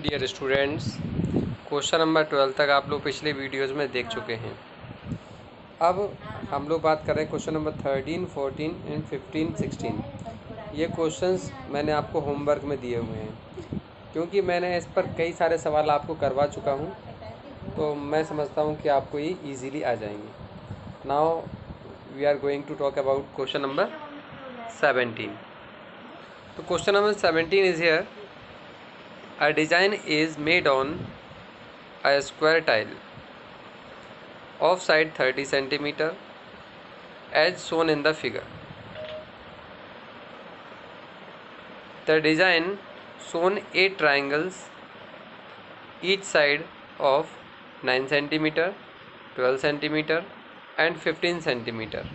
Dear students, question number 12 तक आप लोग पिछले वीडियोस में देख चुके हैं। अब हम लोग बात कर रहे हैं क्वेश्चन नंबर 13, 14 एंड 15, 16। ये क्वेश्चंस मैंने आपको होमवर्क में दिए हुए हैं, क्योंकि मैंने इस पर कई सारे सवाल आपको करवा चुका हूँ, तो मैं समझता हूँ कि आपको ये ईजीली आ जाएंगे। Now we are going to talk about question number 17। तो question number 17 is here: a design is made on a square tile of side 30 centimeter as shown in the figure. The design shown 8 triangles, each side of 9 centimeter, 12 centimeter and 15 centimeter.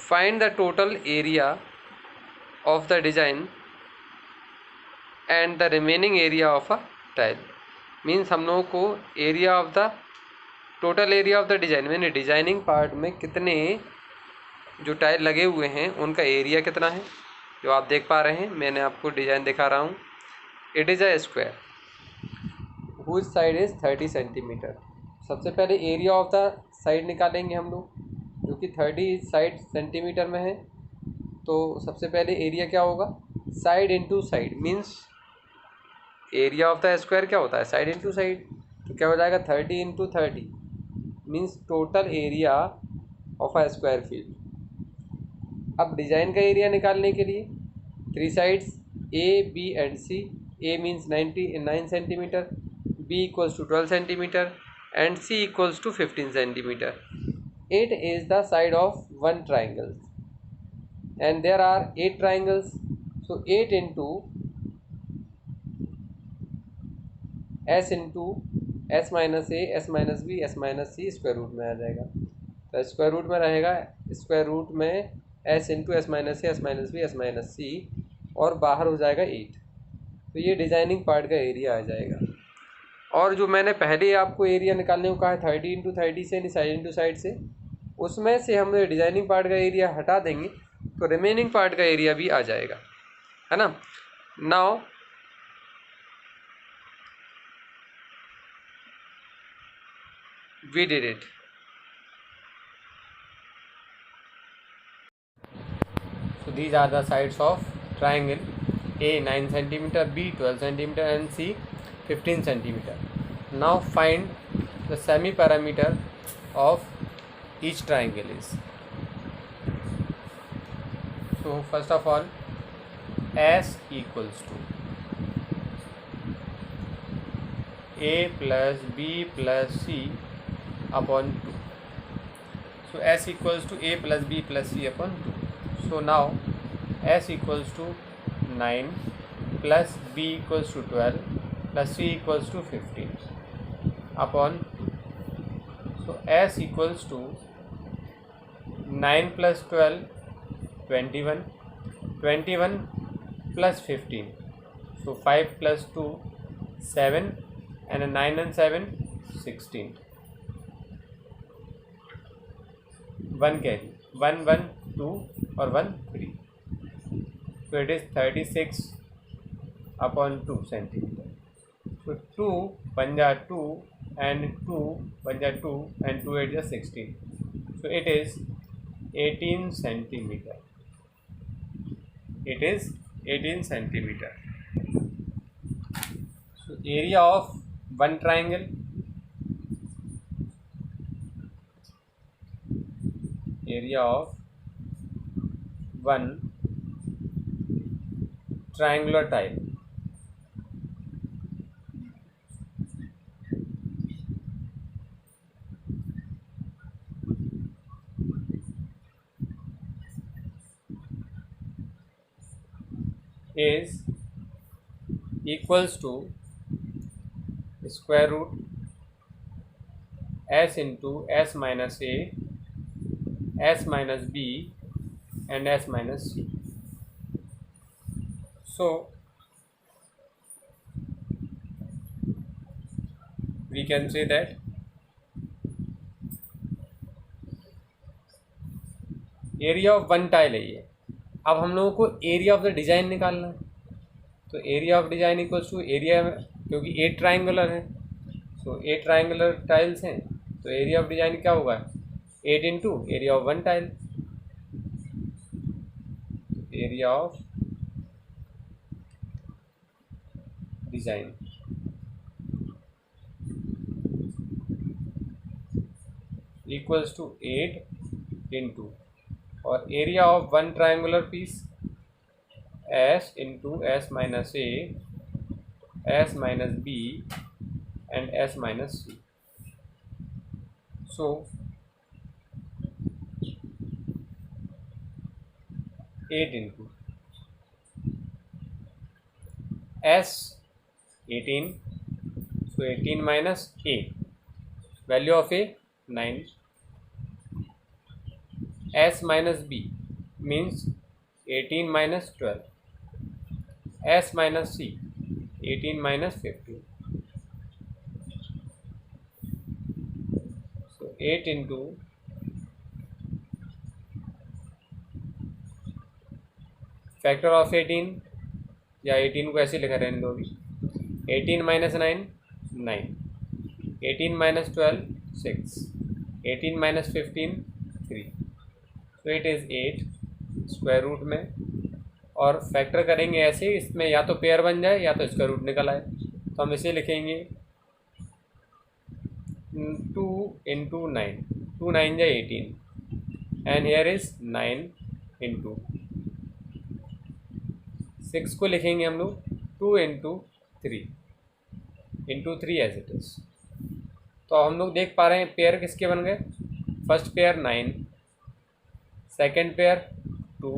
Find the total area of the design and the remaining area of a tile. Means हम लोगों को area of the total area of the design, मैंने designing part में कितने जो tile लगे हुए हैं उनका एरिया कितना है, जो आप देख पा रहे हैं। मैंने आपको डिज़ाइन दिखा रहा हूँ। It is a square whose side is 30 centimetre. सबसे पहले एरिया ऑफ द साइड निकालेंगे हम लोग, जो कि 30 साइड सेंटीमीटर में है। तो सबसे पहले एरिया क्या होगा, side into side, means area of the square क्या होता है, साइड इंटू साइड। तो क्या हो जाएगा, 30 into 30 means total area of a square field. अब डिज़ाइन का एरिया निकालने के लिए 3 sides A B and C. A means 9 centimetre, B equals to 12 centimetre and C equals to 15 centimetre. It is the side of one triangle and there are 8 triangles. So 8 into S into S minus A, S minus B, S minus C square root में आ जाएगा। तो square root में रहेगा, square root में S into S minus A, S minus B, S minus C, और बाहर हो जाएगा 8। तो ये डिज़ाइनिंग पार्ट का एरिया आ जाएगा। और जो मैंने पहले आपको एरिया निकालने को कहा है 30 इंटू 30 से, साइड इंटू साइड से, उसमें से हम डिज़ाइनिंग पार्ट का एरिया हटा देंगे तो रिमेनिंग पार्ट का एरिया भी आ जाएगा, है ना। Now we did it. So these are the sides of triangle: A 9 centimeter, B 12 centimeter and C 15 centimeter. Now find the semi parameter of each triangle is. So first of all, S equals to A plus B plus C upon 2. So S equals to A plus B plus C upon 2. So now S equals to 9 plus B equals to 12 plus C equals to 15 upon 2. So S equals to 9 plus 12 21, 21 plus 15. So 5 plus 2 7 and 9 and 7 16. 1 carry, 1 1 2 or 1 3. So it is 36 upon 2 centimeter. So 2 1 ja 2 and 2 1 ja 2 and 2 8 ja 16. So it is 18 centimeter. It is 18 centimeter. So area of one triangle, area of one triangular tile is equals to square root s into s minus a, s minus b and s minus c. So we can say that area of one tile है ये। अब हम लोगों को area of the design निकालना है, तो area of design equals to area, क्योंकि 8 ट्राइंगुलर है, सो 8 ट्राइंगुलर टाइल्स हैं, तो एरिया ऑफ डिजाइन क्या होगा, 8 into area of one tile, area of design equals to 8 into, और area of one triangular piece S into S minus A, S minus B and S minus C. So 8 into S 18, so 18 minus A, value of A 9, S minus B means 18 minus 12, S minus C 18 minus 15, so 8 into factor of 18, या 18 को ऐसे लिखा रहने दो अभी, 18 minus 9 9, 18 minus 12 6, 18 minus 15 3, तो it is 8 square root में, और फैक्टर करेंगे ऐसे, इसमें या तो पेयर बन जाए या तो स्क्वायर रूट निकल आए, तो हम इसे लिखेंगे 2 इंटू 9, 2 9 जा 18, एंड हेयर इज 9 इंटू 6 को लिखेंगे हम लोग 2 इंटू 3 एज इट इज़. तो हम लोग देख पा रहे हैं पेयर किसके बन गए, first pair 9, second pair 2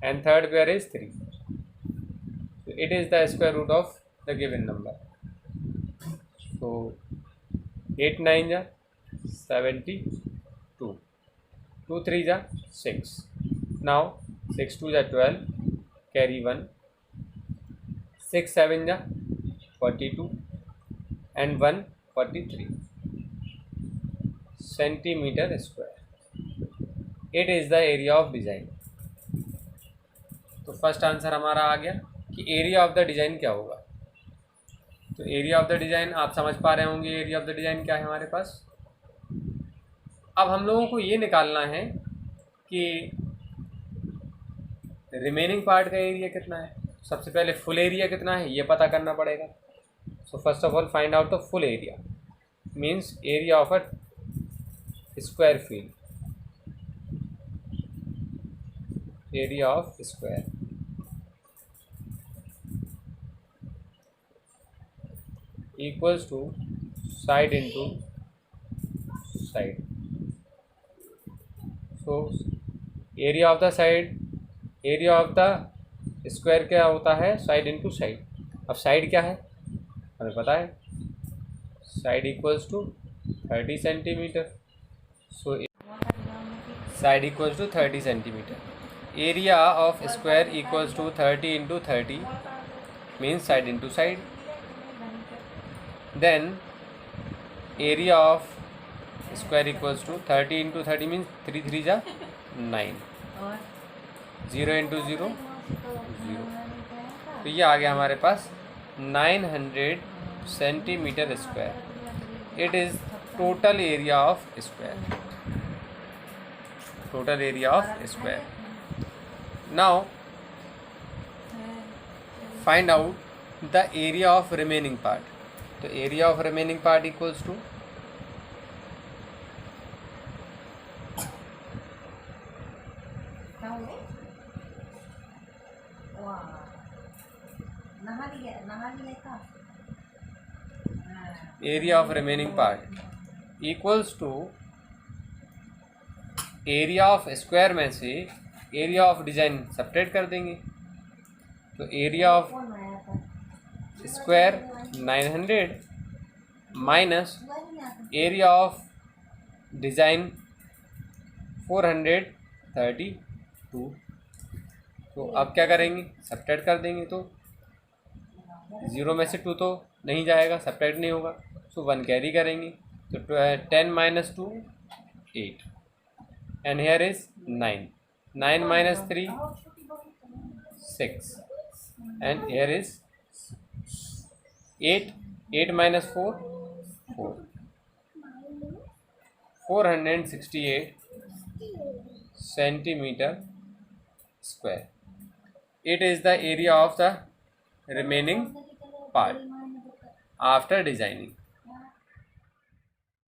and third pair is 3. So it is the square root of the given number. So 8 9 जा 72, 2 3 जा 6. Now 6 2 जा 12, carry 1, 6 7 जा 42 and 1 43 centimetre square. It is the area of design. तो first answer हमारा आ गया कि area of the design क्या होगा. तो एरिया ऑफ द डिज़ाइन आप समझ पा रहे होंगे, एरिया ऑफ द डिज़ाइन क्या है हमारे पास. अब हम लोगों को ये निकालना है कि रिमेनिंग पार्ट का एरिया कितना है. सबसे पहले फुल एरिया कितना है ये पता करना पड़ेगा. So first of all find out the full area, means area of a square field, area of square equals to side into side. So area of the side, area of the square क्या होता है, side into side. अब side क्या है हमें पता है, side equals to 30 centimetre. So side equals to 30 centimetre. Area of square equals to 30 into 30 means side into side. Then area of square equals to 30 into 30 means 3 3 जा 9, 0 into 0 0. तो ये आ गया हमारे पास 900 centimetre square. It is total area of square, total area of square. Now find out the area of remaining part. तो area of remaining part equals to area of remaining part equals to area of square में से area of design subtract कर देंगे. तो area of square 900 minus area of design 432. तो अब क्या करेंगे, सब्ट्रैक्ट कर देंगे. तो 0 में से 2 तो नहीं जाएगा, सब्ट्रैक्ट नहीं होगा, सो 1 कैरी करेंगे. तो 10 minus 2 8 and here is 9, 9 minus 3 6, and here is 8. 8 minus 4, 4. 468 centimeter square. It is the area of the remaining part after designing.